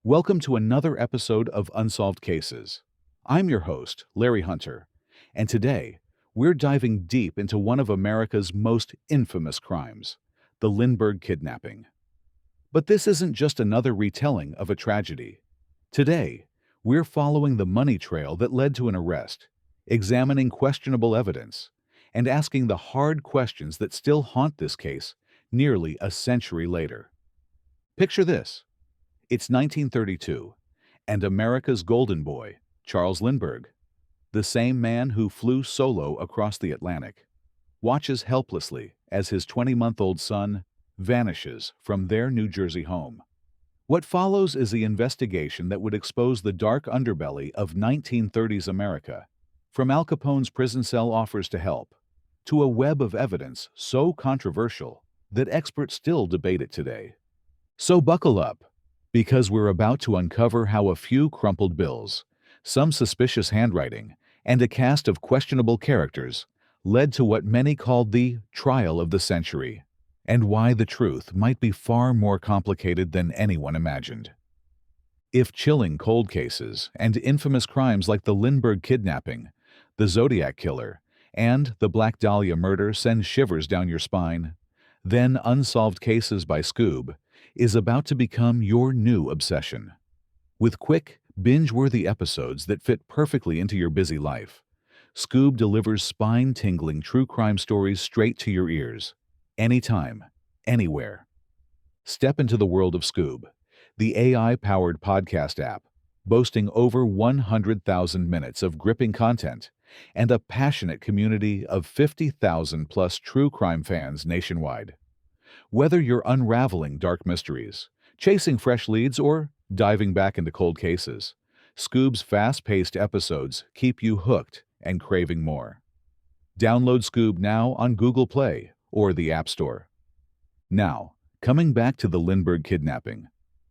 Welcome to another episode of Unsolved Cases. I'm your host, Larry Hunter, and today we're diving deep into one of America's most infamous crimes, the Lindbergh Kidnapping. But this isn't just another retelling of a tragedy. Today, we're following the money trail that led to an arrest, examining questionable evidence, and asking the hard questions that still haunt this case nearly a century later. Picture this. It's 1932, and America's golden boy, Charles Lindbergh, the same man who flew solo across the Atlantic, watches helplessly as his 20-month-old son vanishes from their New Jersey home. What follows is the investigation that would expose the dark underbelly of 1930s America, from Al Capone's prison cell offers to help, to a web of evidence so controversial that experts still debate it today. So buckle up, because we're about to uncover how a few crumpled bills, some suspicious handwriting, and a cast of questionable characters led to what many called the trial of the century, and why the truth might be far more complicated than anyone imagined. If chilling cold cases and infamous crimes like the Lindbergh Kidnapping, the Zodiac Killer, and the Black Dahlia murder send shivers down your spine, then Unsolved Cases by Skoob is about to become your new obsession. With quick, binge-worthy episodes that fit perfectly into your busy life, Skoob delivers spine-tingling true crime stories straight to your ears, anytime, anywhere. Step into the world of Skoob, the AI-powered podcast app, boasting over 100,000 minutes of gripping content and a passionate community of 50,000-plus true crime fans nationwide. Whether you're unraveling dark mysteries, chasing fresh leads, or diving back into cold cases, Skoob's fast-paced episodes keep you hooked and craving more. Download Skoob now on Google Play or the App Store. Now, coming back to the Lindbergh Kidnapping,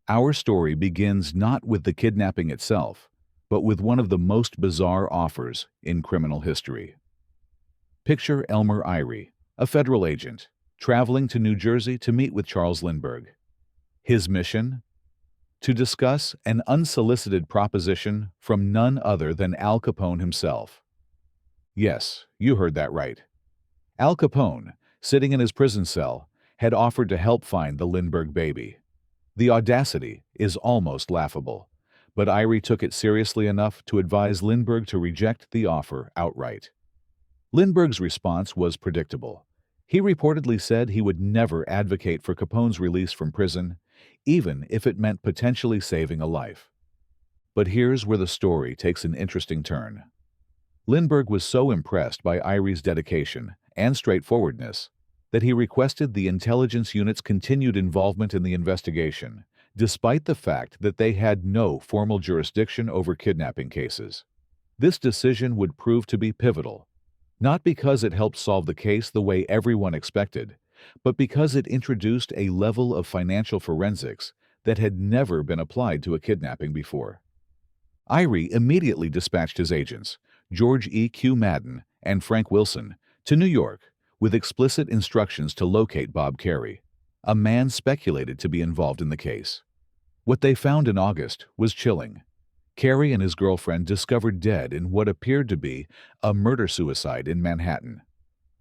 our story begins not with the kidnapping itself, but with one of the most bizarre offers in criminal history. Picture Elmer Irie, a federal agent, traveling to New Jersey to meet with Charles Lindbergh. His mission? To discuss an unsolicited proposition from none other than Al Capone himself. Yes, you heard that right. Al Capone, sitting in his prison cell, had offered to help find the Lindbergh baby. The audacity is almost laughable, but Irie took it seriously enough to advise Lindbergh to reject the offer outright. Lindbergh's response was predictable. He reportedly said he would never advocate for Capone's release from prison, even if it meant potentially saving a life. But here's where the story takes an interesting turn. Lindbergh was so impressed by Irie's dedication and straightforwardness that he requested the intelligence unit's continued involvement in the investigation, despite the fact that they had no formal jurisdiction over kidnapping cases. This decision would prove to be pivotal, not because it helped solve the case the way everyone expected, but because it introduced a level of financial forensics that had never been applied to a kidnapping before. Irie immediately dispatched his agents, George E. Q. Madden and Frank Wilson, to New York with explicit instructions to locate Bob Carey, a man speculated to be involved in the case. What they found in August was chilling. Carey and his girlfriend discovered dead in what appeared to be a murder-suicide in Manhattan.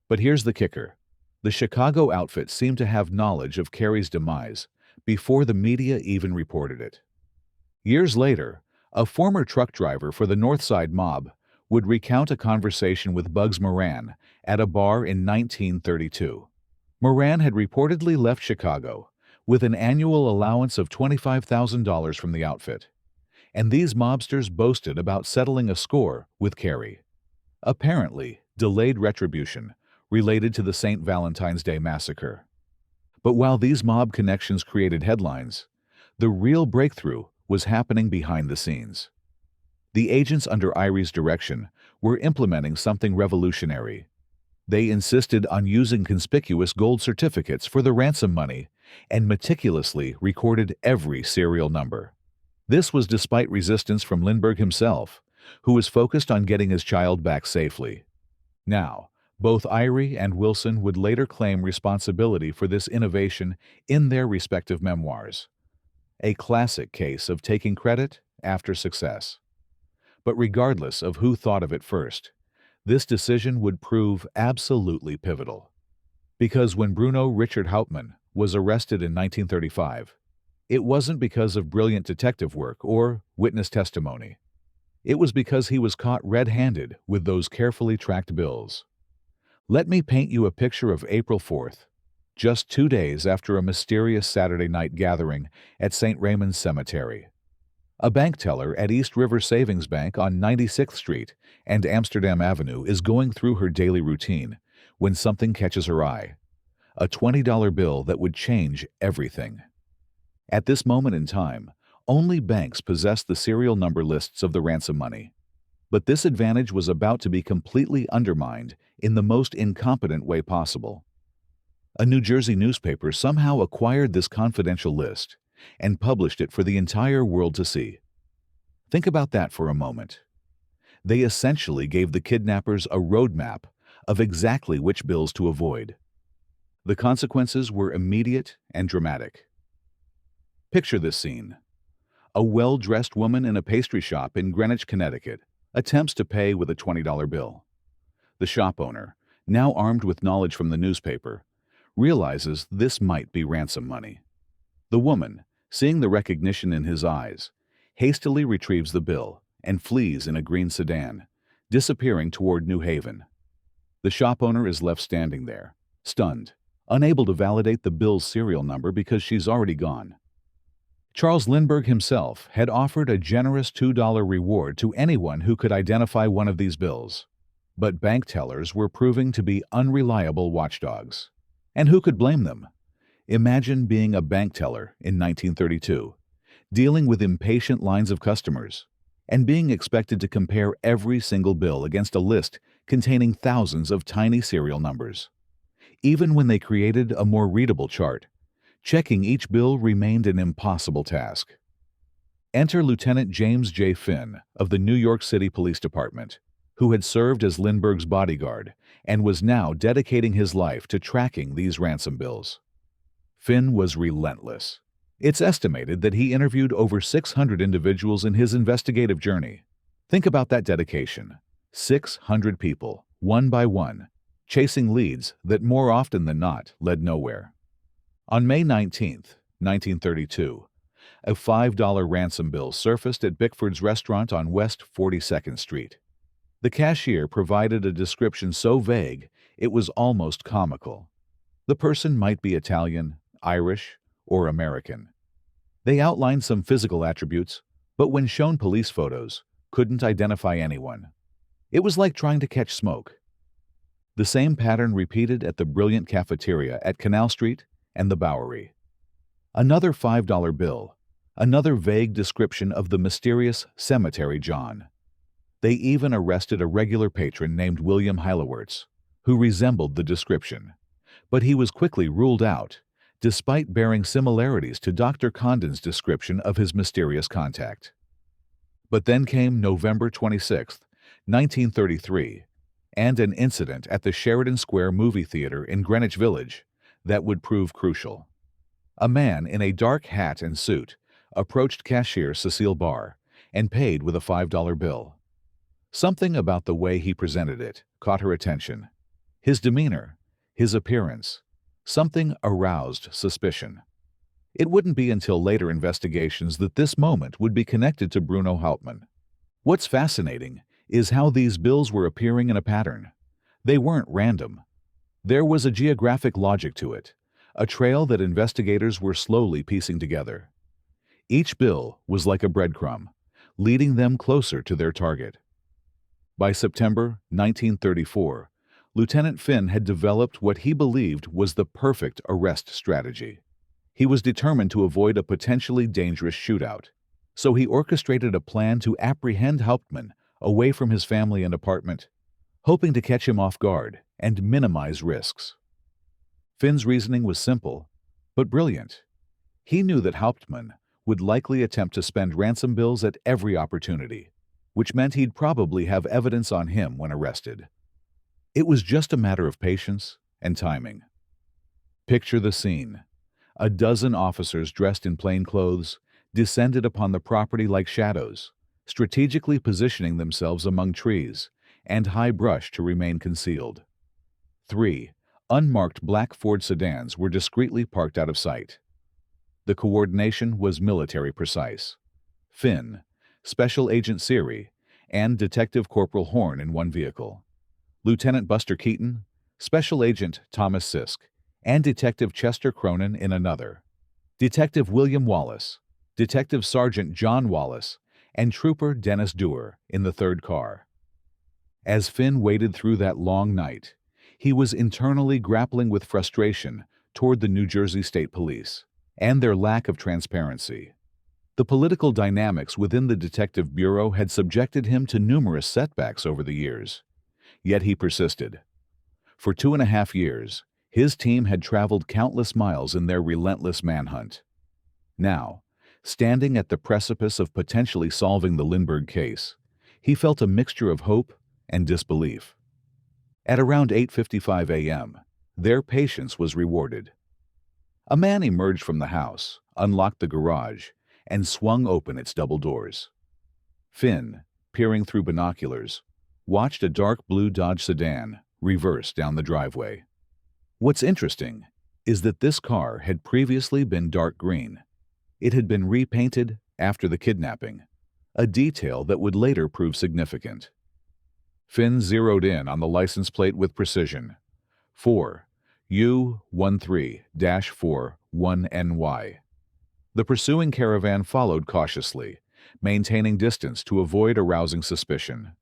But here's the kicker. The Chicago outfit seemed to have knowledge of Carey's demise before the media even reported it. Years later, a former truck driver for the North Side Mob would recount a conversation with Bugs Moran at a bar in 1932. Moran had reportedly left Chicago with an annual allowance of $25,000 from the outfit, and these mobsters boasted about settling a score with Carey. Apparently, delayed retribution related to the St. Valentine's Day massacre. But while these mob connections created headlines, the real breakthrough was happening behind the scenes. The agents under Irie's direction were implementing something revolutionary. They insisted on using conspicuous gold certificates for the ransom money and meticulously recorded every serial number. This was despite resistance from Lindbergh himself, who was focused on getting his child back safely. Now, both Irie and Wilson would later claim responsibility for this innovation in their respective memoirs. A classic case of taking credit after success. But regardless of who thought of it first, this decision would prove absolutely pivotal. Because when Bruno Richard Hauptmann was arrested in 1935, it wasn't because of brilliant detective work or witness testimony. It was because he was caught red-handed with those carefully tracked bills. Let me paint you a picture of April 4th, just 2 days after a mysterious Saturday night gathering at St. Raymond's Cemetery. A bank teller at East River Savings Bank on 96th Street and Amsterdam Avenue is going through her daily routine when something catches her eye. A $20 bill that would change everything. At this moment in time, only banks possessed the serial number lists of the ransom money. But this advantage was about to be completely undermined in the most incompetent way possible. A New Jersey newspaper somehow acquired this confidential list and published it for the entire world to see. Think about that for a moment. They essentially gave the kidnappers a roadmap of exactly which bills to avoid. The consequences were immediate and dramatic. Picture this scene. A well-dressed woman in a pastry shop in Greenwich, Connecticut, attempts to pay with a $20 bill. The shop owner, now armed with knowledge from the newspaper, realizes this might be ransom money. The woman, seeing the recognition in his eyes, hastily retrieves the bill and flees in a green sedan, disappearing toward New Haven. The shop owner is left standing there, stunned, unable to validate the bill's serial number because she's already gone. Charles Lindbergh himself had offered a generous $2 reward to anyone who could identify one of these bills. But bank tellers were proving to be unreliable watchdogs. And who could blame them? Imagine being a bank teller in 1932, dealing with impatient lines of customers, and being expected to compare every single bill against a list containing thousands of tiny serial numbers. Even when they created a more readable chart, checking each bill remained an impossible task. Enter Lieutenant James J. Finn of the New York City Police Department, who had served as Lindbergh's bodyguard and was now dedicating his life to tracking these ransom bills. Finn was relentless. It's estimated that he interviewed over 600 individuals in his investigative journey. Think about that dedication. 600 people, one by one, chasing leads that more often than not led nowhere. On May 19, 1932, a $5 ransom bill surfaced at Bickford's restaurant on West 42nd Street. The cashier provided a description so vague it was almost comical. The person might be Italian, Irish, or American. They outlined some physical attributes, but when shown police photos, couldn't identify anyone. It was like trying to catch smoke. The same pattern repeated at the brilliant cafeteria at Canal Street and the Bowery. Another $5 bill, another vague description of the mysterious Cemetery John. They even arrested a regular patron named William Heilewerts, who resembled the description, but he was quickly ruled out, despite bearing similarities to Dr. Condon's description of his mysterious contact. But then came November 26, 1933, and an incident at the Sheridan Square movie theater in Greenwich Village that would prove crucial. A man in a dark hat and suit approached cashier Cecile Barr and paid with a $5 bill. Something about the way he presented it caught her attention. His demeanor, his appearance, something aroused suspicion. It wouldn't be until later investigations that this moment would be connected to Bruno Hauptmann. What's fascinating is how these bills were appearing in a pattern. They weren't random. There was a geographic logic to it, a trail that investigators were slowly piecing together. Each bill was like a breadcrumb, leading them closer to their target. By September 1934, Lieutenant Finn had developed what he believed was the perfect arrest strategy. He was determined to avoid a potentially dangerous shootout, so he orchestrated a plan to apprehend Hauptmann away from his family and apartment, hoping to catch him off guard and minimize risks. Finn's reasoning was simple, but brilliant. He knew that Hauptmann would likely attempt to spend ransom bills at every opportunity, which meant he'd probably have evidence on him when arrested. It was just a matter of patience and timing. Picture the scene. A dozen officers dressed in plain clothes, descended upon the property like shadows, strategically positioning themselves among trees and high brush to remain concealed. 3. Unmarked black Ford sedans were discreetly parked out of sight. The coordination was military precise. Finn, Special Agent Siri, and Detective Corporal Horn in one vehicle. Lieutenant Buster Keaton, Special Agent Thomas Sisk, and Detective Chester Cronin in another. Detective William Wallace, Detective Sergeant John Wallace, and Trooper Dennis Dewar in the third car. As Finn waded through that long night, he was internally grappling with frustration toward the New Jersey State Police and their lack of transparency. The political dynamics within the Detective Bureau had subjected him to numerous setbacks over the years, yet he persisted. For 2.5 years, his team had traveled countless miles in their relentless manhunt. Now, standing at the precipice of potentially solving the Lindbergh case, he felt a mixture of hope and disbelief. At around 8:55 a.m., their patience was rewarded. A man emerged from the house, unlocked the garage, and swung open its double doors. Finn, peering through binoculars, watched a dark blue Dodge sedan reverse down the driveway. What's interesting is that this car had previously been dark green. It had been repainted after the kidnapping, a detail that would later prove significant. Finn zeroed in on the license plate with precision. 4U13-41NY. The pursuing caravan followed cautiously, maintaining distance to avoid arousing suspicion.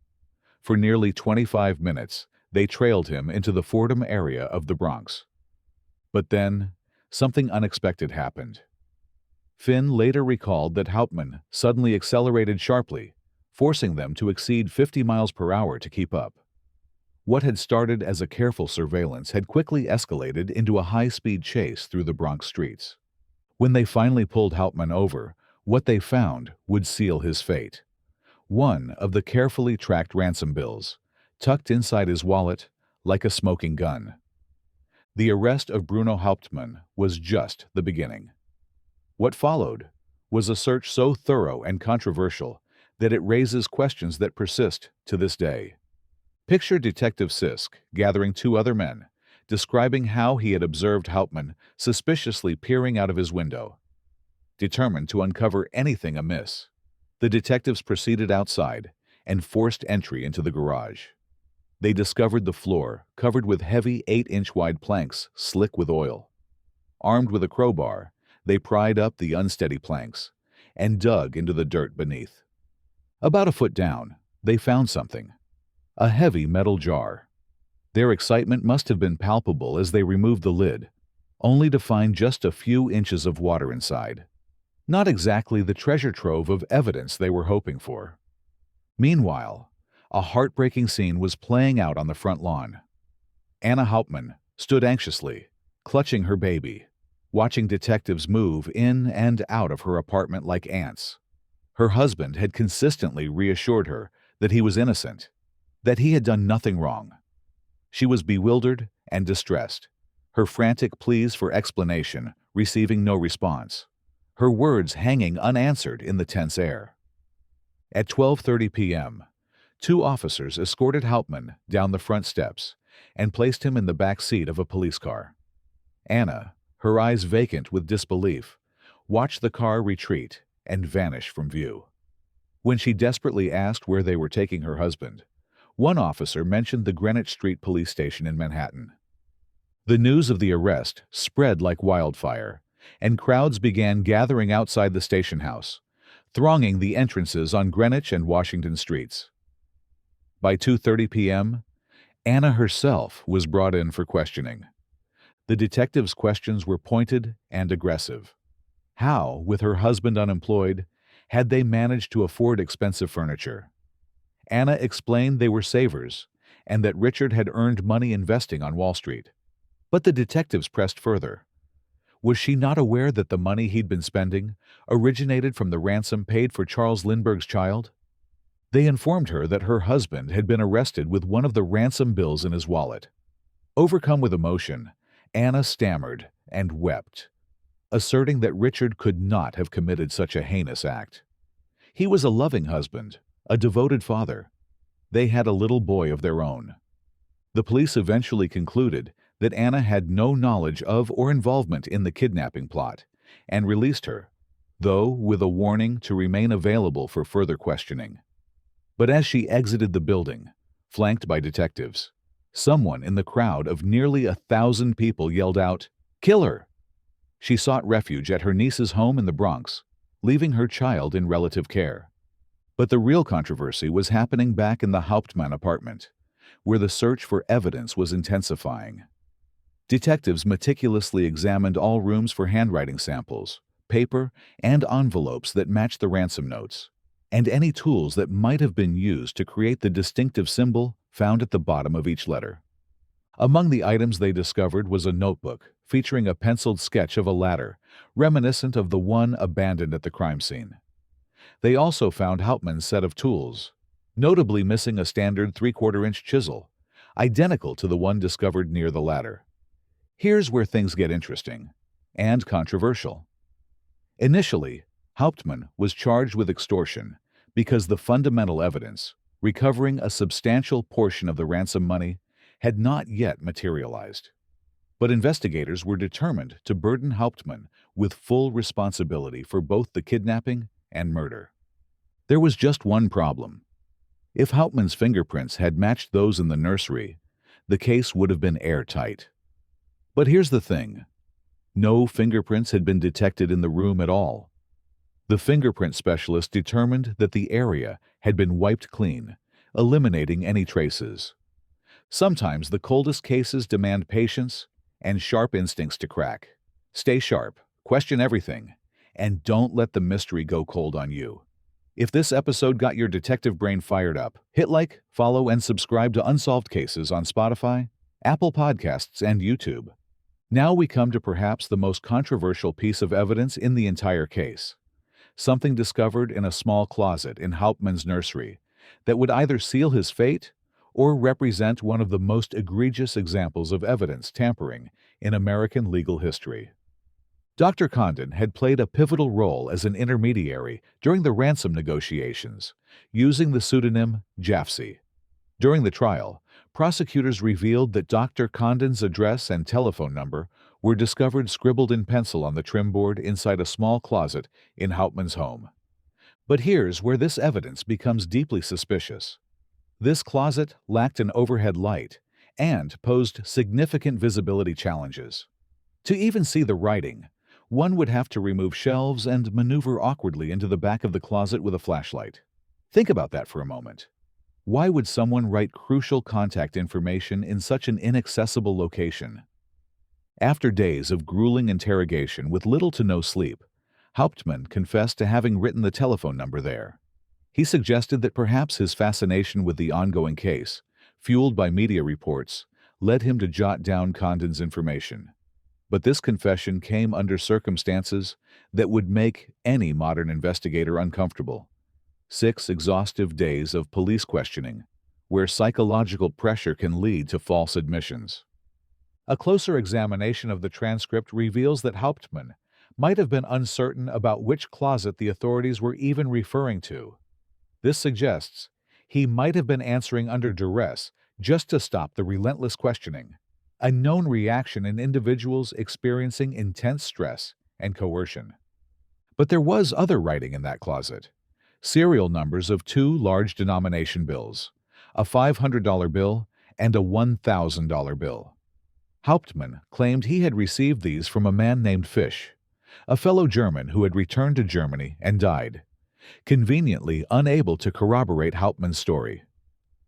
For nearly 25 minutes, they trailed him into the Fordham area of the Bronx. But then, something unexpected happened. Finn later recalled that Hauptmann suddenly accelerated sharply, forcing them to exceed 50 miles per hour to keep up. What had started as a careful surveillance had quickly escalated into a high-speed chase through the Bronx streets. When they finally pulled Hauptmann over, what they found would seal his fate. One of the carefully tracked ransom bills, tucked inside his wallet like a smoking gun. The arrest of Bruno Hauptmann was just the beginning. What followed was a search so thorough and controversial that it raises questions that persist to this day. Picture Detective Sisk gathering 2 other men, describing how he had observed Hauptmann suspiciously peering out of his window. Determined to uncover anything amiss, the detectives proceeded outside and forced entry into the garage. They discovered the floor covered with heavy 8-inch wide planks slick with oil. Armed with a crowbar, they pried up the unsteady planks and dug into the dirt beneath. About a foot down, they found something: a heavy metal jar. Their excitement must have been palpable as they removed the lid, only to find just a few inches of water inside. Not exactly the treasure trove of evidence they were hoping for. Meanwhile, a heartbreaking scene was playing out on the front lawn. Anna Hauptmann stood anxiously, clutching her baby, watching detectives move in and out of her apartment like ants. Her husband had consistently reassured her that he was innocent, that he had done nothing wrong. She was bewildered and distressed, her frantic pleas for explanation receiving no response, her words hanging unanswered in the tense air. At 12:30 p.m., 2 officers escorted Hauptmann down the front steps and placed him in the back seat of a police car. Anna, her eyes vacant with disbelief, watched the car retreat and vanish from view. When she desperately asked where they were taking her husband, one officer mentioned the Greenwich Street Police Station in Manhattan. The news of the arrest spread like wildfire, and crowds began gathering outside the station house, thronging the entrances on Greenwich and Washington streets. By 2:30 p.m., Anna herself was brought in for questioning. The detectives' questions were pointed and aggressive. How, with her husband unemployed, had they managed to afford expensive furniture? Anna explained they were savers and that Richard had earned money investing on Wall Street. But the detectives pressed further. Was she not aware that the money he'd been spending originated from the ransom paid for Charles Lindbergh's child? They informed her that her husband had been arrested with one of the ransom bills in his wallet. Overcome with emotion, Anna stammered and wept. asserting that Richard could not have committed such a heinous act. He was a loving husband, a devoted father. They had a little boy of their own. The police eventually concluded that Anna had no knowledge of or involvement in the kidnapping plot and released her, though with a warning to remain available for further questioning. But as she exited the building, flanked by detectives, someone in the crowd of nearly 1,000 people yelled out, "Kill her!" She sought refuge at her niece's home in the Bronx, leaving her child in relative care. But the real controversy was happening back in the Hauptmann apartment, where the search for evidence was intensifying. Detectives meticulously examined all rooms for handwriting samples, paper, and envelopes that matched the ransom notes, and any tools that might have been used to create the distinctive symbol found at the bottom of each letter. Among the items they discovered was a notebook featuring a penciled sketch of a ladder, reminiscent of the one abandoned at the crime scene. They also found Hauptmann's set of tools, notably missing a standard 3/4-inch chisel, identical to the one discovered near the ladder. Here's where things get interesting and controversial. Initially, Hauptmann was charged with extortion because the fundamental evidence, recovering a substantial portion of the ransom money, had not yet materialized. But investigators were determined to burden Hauptmann with full responsibility for both the kidnapping and murder. There was just one problem. If Hauptmann's fingerprints had matched those in the nursery, the case would have been airtight. But here's the thing. No fingerprints had been detected in the room at all. The fingerprint specialist determined that the area had been wiped clean, eliminating any traces. Sometimes the coldest cases demand patience and sharp instincts to crack. Stay sharp, question everything, and don't let the mystery go cold on you. If this episode got your detective brain fired up, hit like, follow, and subscribe to Unsolved Cases on Spotify, Apple Podcasts, and YouTube. Now we come to perhaps the most controversial piece of evidence in the entire case. Something discovered in a small closet in Hauptmann's nursery that would either seal his fate or represent one of the most egregious examples of evidence tampering in American legal history. Dr. Condon had played a pivotal role as an intermediary during the ransom negotiations, using the pseudonym Jaffe. During the trial, prosecutors revealed that Dr. Condon's address and telephone number were discovered scribbled in pencil on the trim board inside a small closet in Hauptmann's home. But here's where this evidence becomes deeply suspicious. This closet lacked an overhead light and posed significant visibility challenges. To even see the writing, one would have to remove shelves and maneuver awkwardly into the back of the closet with a flashlight. Think about that for a moment. Why would someone write crucial contact information in such an inaccessible location? After days of grueling interrogation with little to no sleep, Hauptmann confessed to having written the telephone number there. He suggested that perhaps his fascination with the ongoing case, fueled by media reports, led him to jot down Condon's information. But this confession came under circumstances that would make any modern investigator uncomfortable. 6 exhaustive days of police questioning, where psychological pressure can lead to false admissions. A closer examination of the transcript reveals that Hauptmann might have been uncertain about which closet the authorities were even referring to. This suggests he might have been answering under duress just to stop the relentless questioning, a known reaction in individuals experiencing intense stress and coercion. But there was other writing in that closet. Serial numbers of 2 large denomination bills, a $500 bill and a $1,000 bill. Hauptmann claimed he had received these from a man named Fisch, a fellow German who had returned to Germany and died, conveniently unable to corroborate Hauptmann's story.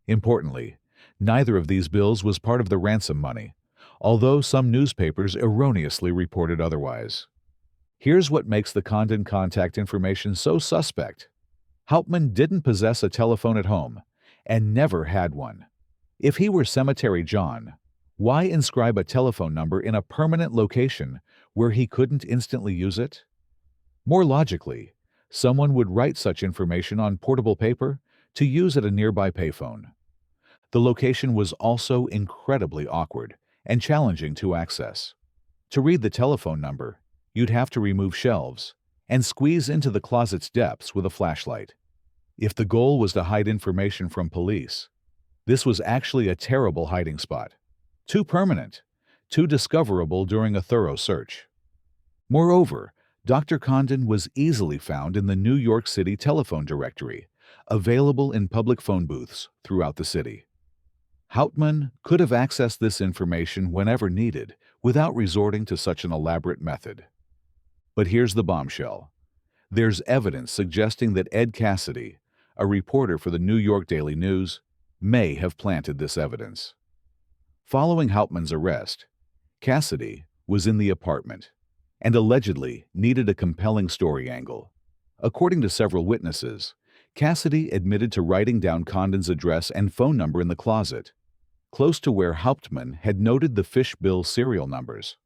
Importantly, neither of these bills was part of the ransom money, although some newspapers erroneously reported otherwise. Here's what makes the Condon contact information so suspect. Hauptmann didn't possess a telephone at home and never had one. If he were Cemetery John, why inscribe a telephone number in a permanent location where he couldn't instantly use it? More logically, someone would write such information on portable paper to use at a nearby payphone. The location was also incredibly awkward and challenging to access. To read the telephone number, you'd have to remove shelves and squeeze into the closet's depths with a flashlight. If the goal was to hide information from police, this was actually a terrible hiding spot. Too permanent, too discoverable during a thorough search. Moreover, Dr. Condon was easily found in the New York City telephone directory, available in public phone booths throughout the city. Hauptmann could have accessed this information whenever needed without resorting to such an elaborate method. But here's the bombshell. There's evidence suggesting that Ed Cassidy, a reporter for the New York Daily News, may have planted this evidence. Following Hauptmann's arrest, Cassidy was in the apartment and allegedly needed a compelling story angle. According to several witnesses, Cassidy admitted to writing down Condon's address and phone number in the closet, close to where Hauptmann had noted the fish bill serial numbers.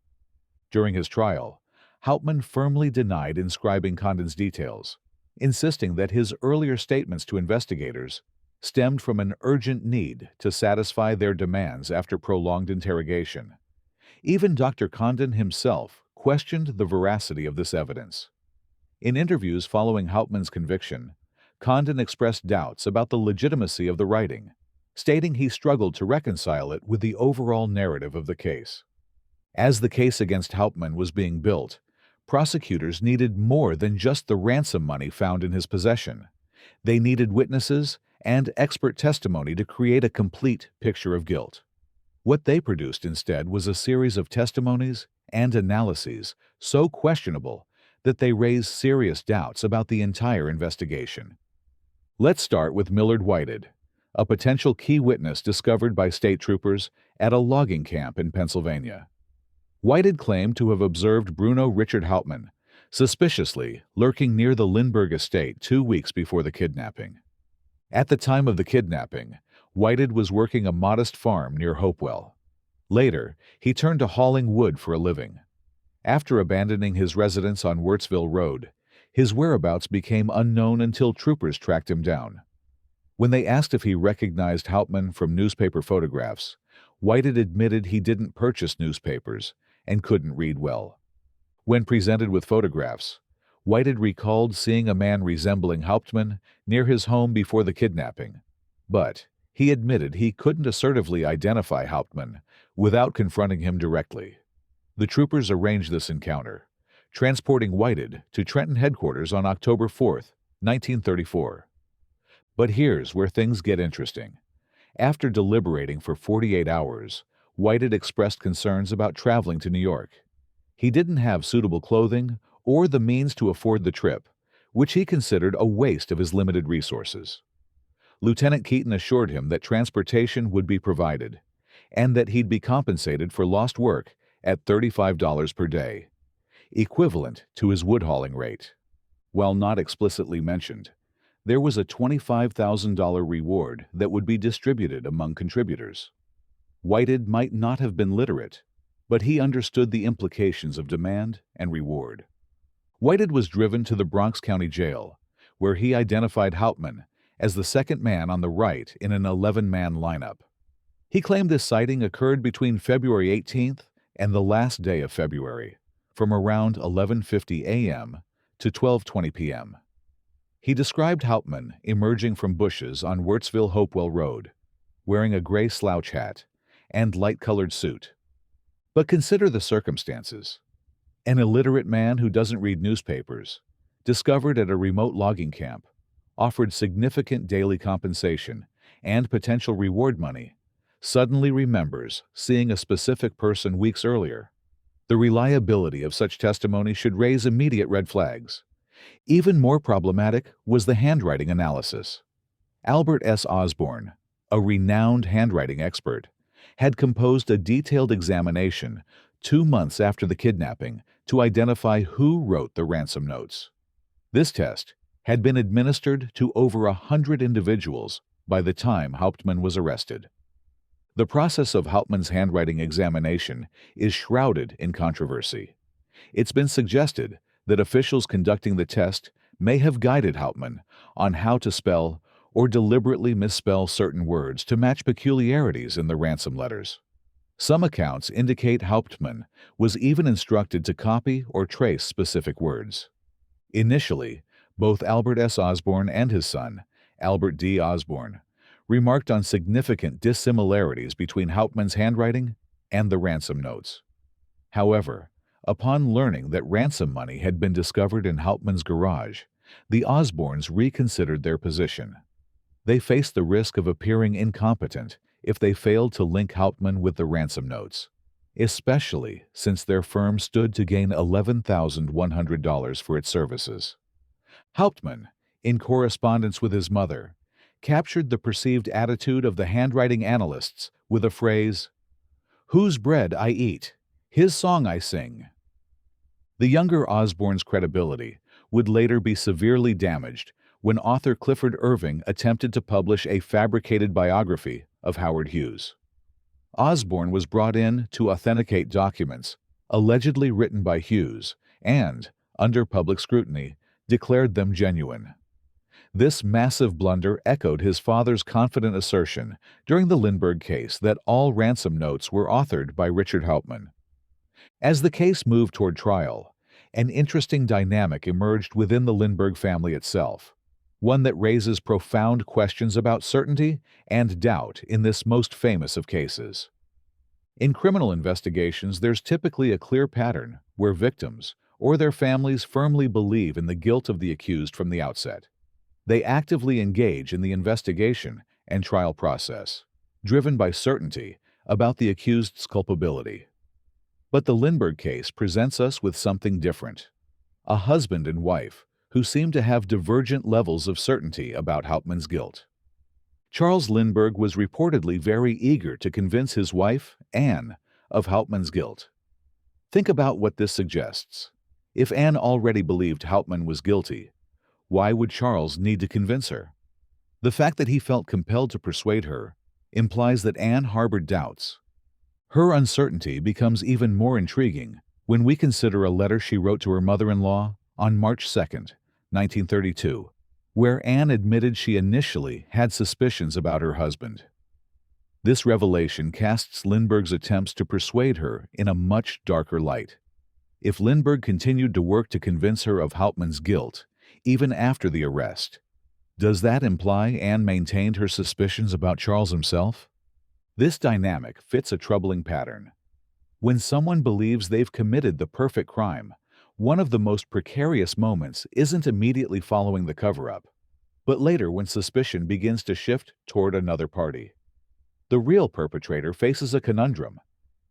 During his trial, Hauptmann firmly denied inscribing Condon's details, insisting that his earlier statements to investigators stemmed from an urgent need to satisfy their demands after prolonged interrogation. Even Dr. Condon himself questioned the veracity of this evidence. In interviews following Hauptmann's conviction, Condon expressed doubts about the legitimacy of the writing, stating he struggled to reconcile it with the overall narrative of the case. As the case against Hauptmann was being built, prosecutors needed more than just the ransom money found in his possession. They needed witnesses and expert testimony to create a complete picture of guilt. What they produced instead was a series of testimonies and analyses so questionable that they raised serious doubts about the entire investigation. Let's start with Millard Whited, a potential key witness discovered by state troopers at a logging camp in Pennsylvania. Whited claimed to have observed Bruno Richard Hauptmann, suspiciously lurking near the Lindbergh estate 2 weeks before the kidnapping. At the time of the kidnapping, Whited was working a modest farm near Hopewell. Later, he turned to hauling wood for a living. After abandoning his residence on Wurtsville Road, his whereabouts became unknown until troopers tracked him down. When they asked if he recognized Hauptmann from newspaper photographs, Whited admitted he didn't purchase newspapers and couldn't read well. When presented with photographs, Whited recalled seeing a man resembling Hauptmann near his home before the kidnapping, but he admitted he couldn't assertively identify Hauptmann without confronting him directly. The troopers arranged this encounter, transporting Whited to Trenton headquarters on October 4, 1934. But here's where things get interesting. After deliberating for 48 hours, Whited expressed concerns about traveling to New York. He didn't have suitable clothing or the means to afford the trip, which he considered a waste of his limited resources. Lieutenant Keaton assured him that transportation would be provided, and that he'd be compensated for lost work at $35 per day, equivalent to his wood hauling rate. While not explicitly mentioned, there was a $25,000 reward that would be distributed among contributors. Whited might not have been literate, but he understood the implications of demand and reward. Whited was driven to the Bronx County Jail, where he identified Hauptmann as the second man on the right in an 11-man lineup. He claimed this sighting occurred between February 18th and the last day of February, from around 11:50 a.m. to 12:20 p.m. He described Hauptmann emerging from bushes on Wurtsville Hopewell Road, wearing a gray slouch hat and light-colored suit. But consider the circumstances. An illiterate man who doesn't read newspapers, discovered at a remote logging camp, offered significant daily compensation and potential reward money, suddenly remembers seeing a specific person weeks earlier. The reliability of such testimony should raise immediate red flags. Even more problematic was the handwriting analysis. Albert S. Osborne, a renowned handwriting expert, had composed a detailed examination 2 months after the kidnapping to identify who wrote the ransom notes. This test had been administered to over 100 individuals by the time Hauptmann was arrested. The process of Hauptmann's handwriting examination is shrouded in controversy. It's been suggested that officials conducting the test may have guided Hauptmann on how to spell or deliberately misspell certain words to match peculiarities in the ransom letters. Some accounts indicate Hauptmann was even instructed to copy or trace specific words. Initially, both Albert S. Osborne and his son, Albert D. Osborne, remarked on significant dissimilarities between Hauptmann's handwriting and the ransom notes. However, upon learning that ransom money had been discovered in Hauptmann's garage, the Osbornes reconsidered their position. They faced the risk of appearing incompetent if they failed to link Hauptmann with the ransom notes, especially since their firm stood to gain $11,100 for its services. Hauptmann, in correspondence with his mother, captured the perceived attitude of the handwriting analysts with a phrase, "Whose bread I eat, his song I sing." The younger Osborne's credibility would later be severely damaged when author Clifford Irving attempted to publish a fabricated biography of Howard Hughes. Osborne was brought in to authenticate documents allegedly written by Hughes and, under public scrutiny, declared them genuine. This massive blunder echoed his father's confident assertion during the Lindbergh case that all ransom notes were authored by Richard Hauptmann. As the case moved toward trial, an interesting dynamic emerged within the Lindbergh family itself, one that raises profound questions about certainty and doubt in this most famous of cases. In criminal investigations, there's typically a clear pattern where victims or their families firmly believe in the guilt of the accused from the outset. They actively engage in the investigation and trial process, driven by certainty about the accused's culpability. But the Lindbergh case presents us with something different: a husband and wife who seem to have divergent levels of certainty about Hauptmann's guilt. Charles Lindbergh was reportedly very eager to convince his wife, Anne, of Hauptmann's guilt. Think about what this suggests. If Anne already believed Hauptmann was guilty, why would Charles need to convince her? The fact that he felt compelled to persuade her implies that Anne harbored doubts. Her uncertainty becomes even more intriguing when we consider a letter she wrote to her mother-in-law on March 2, 1932, where Anne admitted she initially had suspicions about her husband. This revelation casts Lindbergh's attempts to persuade her in a much darker light. If Lindbergh continued to work to convince her of Hauptmann's guilt, even after the arrest, does that imply Anne maintained her suspicions about Charles himself? This dynamic fits a troubling pattern. When someone believes they've committed the perfect crime, one of the most precarious moments isn't immediately following the cover-up, but later when suspicion begins to shift toward another party. The real perpetrator faces a conundrum.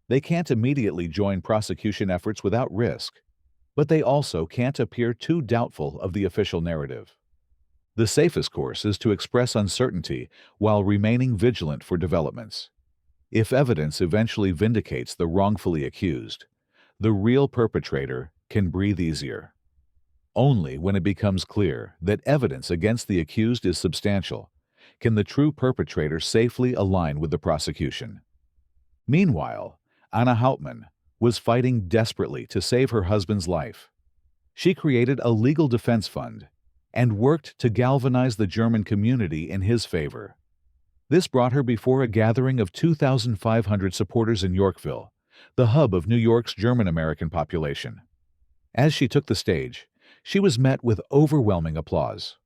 They can't immediately join prosecution efforts without risk, but they also can't appear too doubtful of the official narrative. The safest course is to express uncertainty while remaining vigilant for developments. If evidence eventually vindicates the wrongfully accused, the real perpetrator can breathe easier. Only when it becomes clear that evidence against the accused is substantial can the true perpetrator safely align with the prosecution. Meanwhile, Anna Hauptmann was fighting desperately to save her husband's life. She created a legal defense fund and worked to galvanize the German community in his favor. This brought her before a gathering of 2,500 supporters in Yorkville, the hub of New York's German-American population. As she took the stage, she was met with overwhelming applause.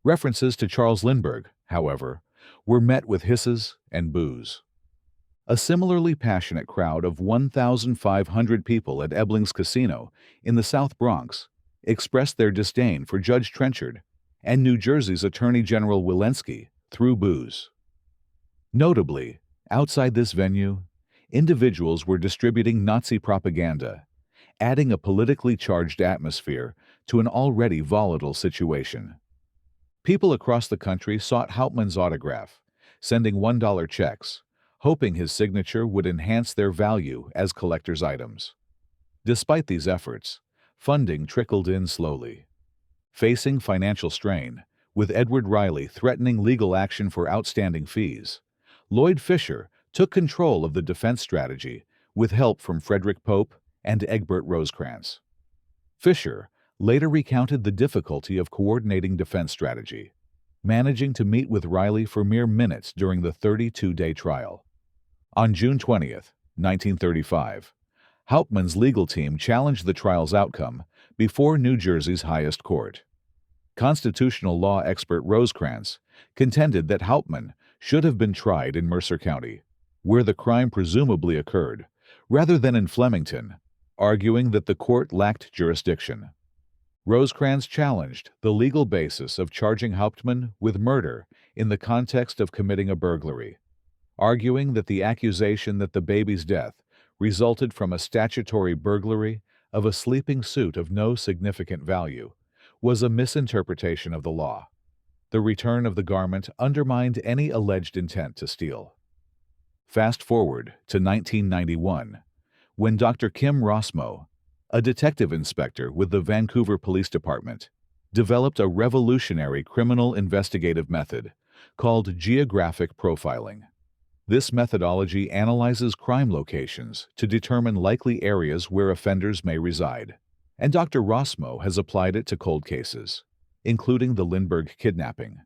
References to Charles Lindbergh, however, were met with hisses and boos. A similarly passionate crowd of 1,500 people at Ebling's Casino in the South Bronx expressed their disdain for Judge Trenchard and New Jersey's Attorney General Walensky through boos. Notably, outside this venue, individuals were distributing Nazi propaganda, adding a politically charged atmosphere to an already volatile situation. People across the country sought Hauptmann's autograph, sending $1 checks, hoping his signature would enhance their value as collector's items. Despite these efforts, funding trickled in slowly. Facing financial strain, with Edward Riley threatening legal action for outstanding fees, Lloyd Fisher took control of the defense strategy with help from Frederick Pope and Egbert Rosecrans. Fisher later recounted the difficulty of coordinating defense strategy, managing to meet with Riley for mere minutes during the 32-day trial. On June 20, 1935. Hauptmann's legal team challenged the trial's outcome before New Jersey's highest court. Constitutional law expert Rosecrans contended that Hauptmann should have been tried in Mercer County, where the crime presumably occurred, rather than in Flemington, arguing that the court lacked jurisdiction. Rosecrans challenged the legal basis of charging Hauptmann with murder in the context of committing a burglary, arguing that the accusation that the baby's death resulted from a statutory burglary of a sleeping suit of no significant value was a misinterpretation of the law. The return of the garment undermined any alleged intent to steal. Fast forward to 1991, when Dr. Kim Rossmo, a detective inspector with the Vancouver Police Department, developed a revolutionary criminal investigative method called geographic profiling. This methodology analyzes crime locations to determine likely areas where offenders may reside, and Dr. Rossmo has applied it to cold cases, including the Lindbergh Kidnapping.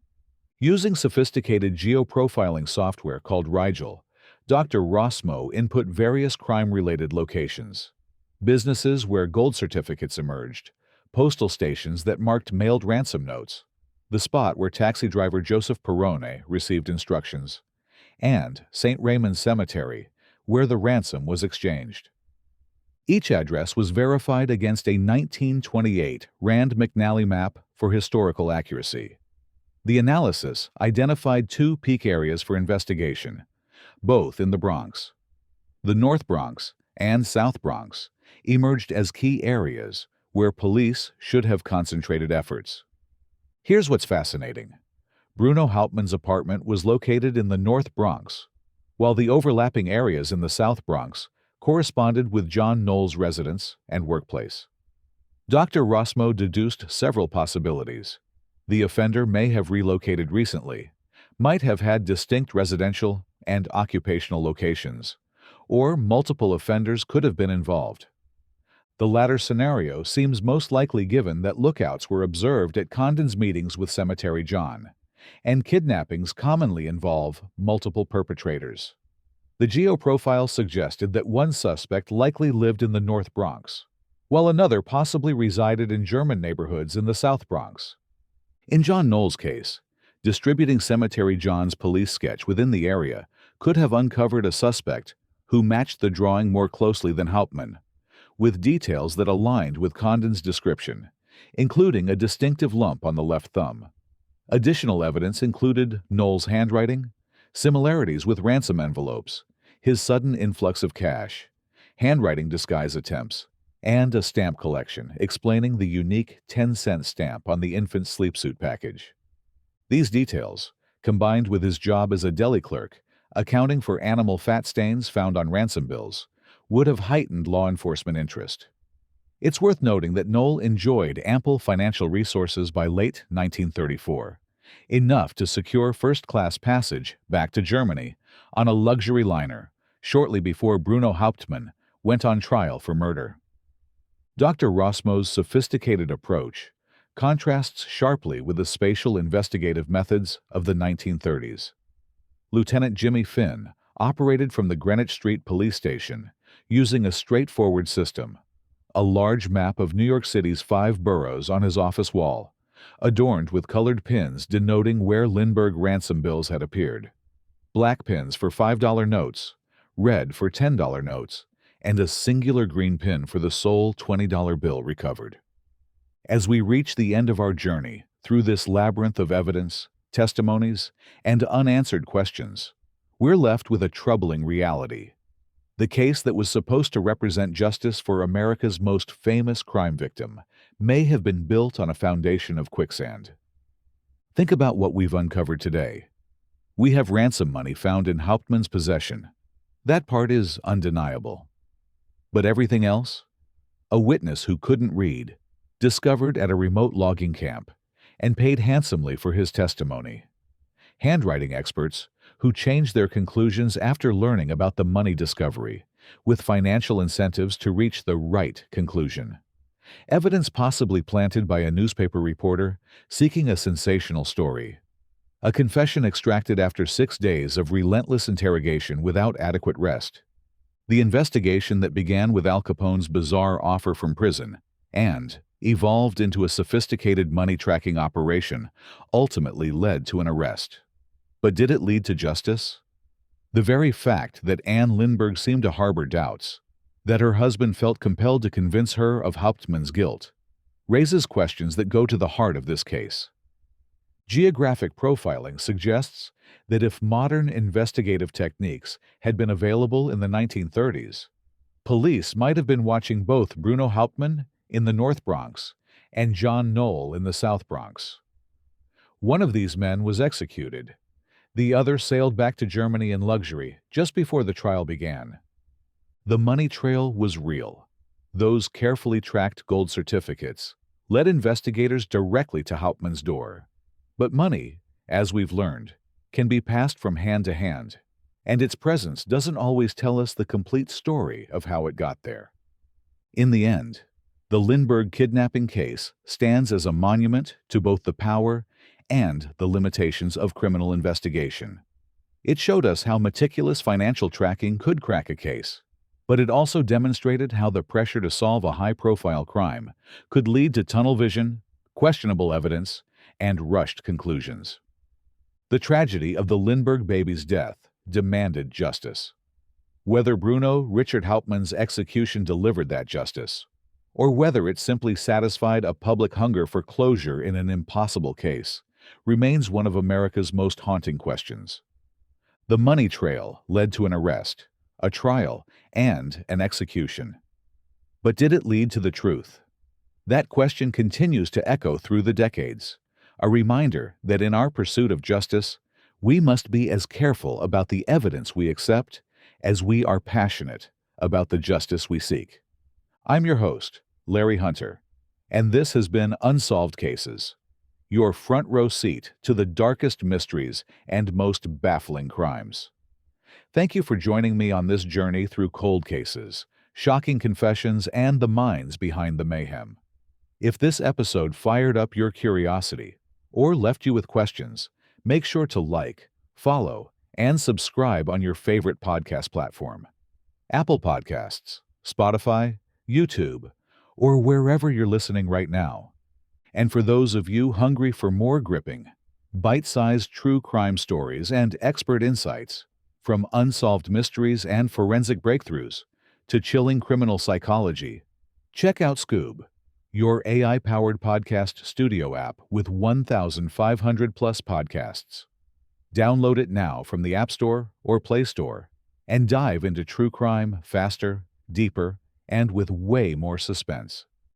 Using sophisticated geoprofiling software called Rigel, Dr. Rossmo input various crime-related locations: businesses where gold certificates emerged, postal stations that marked mailed ransom notes, the spot where taxi driver Joseph Perrone received instructions, and St. Raymond's Cemetery, where the ransom was exchanged. Each address was verified against a 1928 Rand McNally map for historical accuracy. The analysis identified two peak areas for investigation, both in the Bronx. The North Bronx and South Bronx emerged as key areas where police should have concentrated efforts. Here's what's fascinating. Bruno Hauptmann's apartment was located in the North Bronx, while the overlapping areas in the South Bronx corresponded with John Knowles' residence and workplace. Dr. Rossmo deduced several possibilities. The offender may have relocated recently, might have had distinct residential and occupational locations, or multiple offenders could have been involved. The latter scenario seems most likely given that lookouts were observed at Condon's meetings with Cemetery John, and kidnappings commonly involve multiple perpetrators. The geoprofile suggested that one suspect likely lived in the North Bronx, while another possibly resided in German neighborhoods in the South Bronx. In John Knowles' case, distributing Cemetery John's police sketch within the area could have uncovered a suspect who matched the drawing more closely than Hauptmann, with details that aligned with Condon's description, including a distinctive lump on the left thumb. Additional evidence included Knowles' handwriting, similarities with ransom envelopes, his sudden influx of cash, handwriting disguise attempts, and a stamp collection explaining the unique 10-cent stamp on the infant sleepsuit package. These details, combined with his job as a deli clerk, accounting for animal fat stains found on ransom bills, would have heightened law enforcement interest. It's worth noting that Knowles enjoyed ample financial resources by late 1934, enough to secure first-class passage back to Germany on a luxury liner shortly before Bruno Hauptmann went on trial for murder. Dr. Rossmo's sophisticated approach contrasts sharply with the spatial investigative methods of the 1930s. Lieutenant Jimmy Finn operated from the Greenwich Street Police Station using a straightforward system, a large map of New York City's 5 boroughs on his office wall, adorned with colored pins denoting where Lindbergh ransom bills had appeared. Black pins for $5 notes, red for $10 notes, and a singular green pin for the sole $20 bill recovered. As we reach the end of our journey through this labyrinth of evidence, testimonies, and unanswered questions, we're left with a troubling reality. The case that was supposed to represent justice for America's most famous crime victim may have been built on a foundation of quicksand. Think about what we've uncovered today. We have ransom money found in Hauptmann's possession. That part is undeniable. But everything else? A witness who couldn't read, discovered at a remote logging camp, and paid handsomely for his testimony. Handwriting experts who changed their conclusions after learning about the money discovery, with financial incentives to reach the right conclusion. Evidence possibly planted by a newspaper reporter seeking a sensational story. A confession extracted after 6 days of relentless interrogation without adequate rest. The investigation that began with Al Capone's bizarre offer from prison and evolved into a sophisticated money-tracking operation ultimately led to an arrest. But did it lead to justice? The very fact that Anne Lindbergh seemed to harbor doubts, that her husband felt compelled to convince her of Hauptmann's guilt, raises questions that go to the heart of this case. Geographic profiling suggests that if modern investigative techniques had been available in the 1930s, police might have been watching both Bruno Hauptmann in the North Bronx and John Knoll in the South Bronx. One of these men was executed. The other sailed back to Germany in luxury just before the trial began. The money trail was real. Those carefully tracked gold certificates led investigators directly to Hauptmann's door. But money, as we've learned, can be passed from hand to hand, and its presence doesn't always tell us the complete story of how it got there. In the end, the Lindbergh kidnapping case stands as a monument to both the power and the limitations of criminal investigation. It showed us how meticulous financial tracking could crack a case, but it also demonstrated how the pressure to solve a high-profile crime could lead to tunnel vision, questionable evidence, and rushed conclusions. The tragedy of the Lindbergh baby's death demanded justice. Whether Bruno Richard Hauptmann's execution delivered that justice, or whether it simply satisfied a public hunger for closure in an impossible case, remains one of America's most haunting questions. The money trail led to an arrest, a trial, and an execution. But did it lead to the truth? That question continues to echo through the decades, a reminder that in our pursuit of justice, we must be as careful about the evidence we accept as we are passionate about the justice we seek. I'm your host, Larry Hunter, and this has been Unsolved Cases, your front row seat to the darkest mysteries and most baffling crimes. Thank you for joining me on this journey through cold cases, shocking confessions, and the minds behind the mayhem. If this episode fired up your curiosity or left you with questions, make sure to like, follow, and subscribe on your favorite podcast platform. Apple Podcasts, Spotify, YouTube, or wherever you're listening right now. And for those of you hungry for more gripping, bite-sized true crime stories and expert insights, from unsolved mysteries and forensic breakthroughs to chilling criminal psychology, check out Skoob, your AI-powered podcast studio app with 1,500-plus podcasts. Download it now from the App Store or Play Store and dive into true crime faster, deeper, and with way more suspense.